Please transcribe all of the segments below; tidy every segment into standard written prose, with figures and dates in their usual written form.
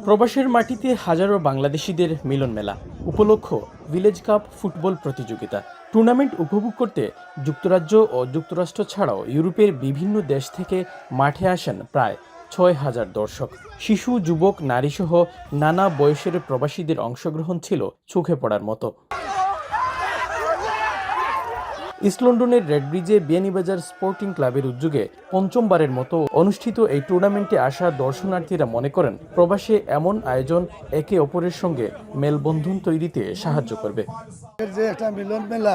প্রবাসের মাটিতে হাজারো বাংলাদেশিদের মিলন মেলা উপলক্ষ ভিলেজ কাপ ফুটবল প্রতিযোগিতা টুর্নামেন্ট উপভোগ করতে যুক্তরাজ্য ও যুক্তরাষ্ট্র ছাড়াও ইউরোপের বিভিন্ন দেশ থেকে মাঠে আসেন প্রায় ৬,০০০ দর্শক। শিশু, যুবক, নারীসহ নানা বয়সের প্রবাসীদের অংশগ্রহণ ছিল চোখে পড়ার মতো। ইস্ট লন্ডনের রেড ব্রিজে বিয়ানীবাজার স্পোর্টিং ক্লাবের উদ্যোগে পঞ্চমবারের মতো অনুষ্ঠিত এই টুর্নামেন্টে আসা দর্শনার্থীরা মনে করেন প্রবাসে এমন আয়োজন একে অপরের সঙ্গে মেলবন্ধন তৈরিতে সাহায্য করবে। যে একটা মিলন মেলা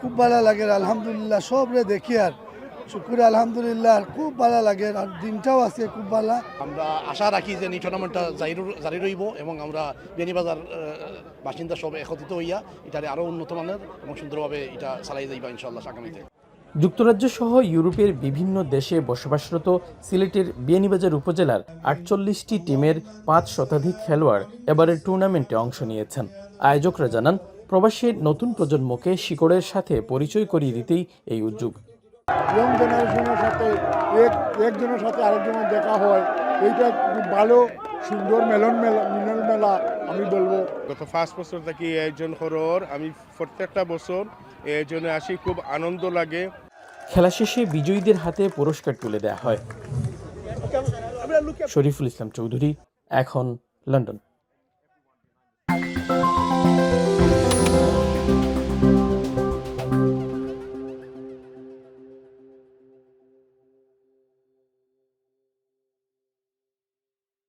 খুব ভালো লাগে, আলহামদুলিল্লাহ সবরে দেখি আর শুকুর আলহামদুলিল্লাহ খুব ভালো লাগে আর দিনটাও আছে খুব ভালো। আমরা আশা রাখি যে এই টুর্নামেন্টটা জারি রইব এবং আমরা বিয়ানীবাজার বাসিন্দা সব একত্রিত হইয়া এটা আরও উন্নত মানের এবং সুন্দরভাবে এটা চালাই যাইবা ইনশাআল্লাহ আগামীতে। যুক্তরাজ্য সহ ইউরোপের বিভিন্ন দেশে বসবাসরত সিলেটের বিয়ানীবাজার উপজেলার ৪৮টি টিমের ৫ শতাধিক খেলোয়াড় এবারের টুর্নামেন্টে অংশ নিয়েছেন। আয়োজকরা জানান প্রবাসী নতুন প্রজন্মকে শিকড়ের সাথে পরিচয় করিয়ে দিতেই এই উদ্যোগ। ইয়ং জেনারেশনের সাথে একজনের সাথে আরেকজনের দেখা হয়, এইটা খুব ভালো সুন্দর মিলন মেলা আমি বলবো। গত ৫ বছর থেকে আয়োজন করার আমি প্রত্যেকটা বছর এই জন্য আসি, খুব আনন্দ লাগে। খেলা শেষে বিজয়ীদের হাতে পুরস্কার তুলে দেওয়া হয়। শরীফুল ইসলাম চৌধুরী, এখন লন্ডন।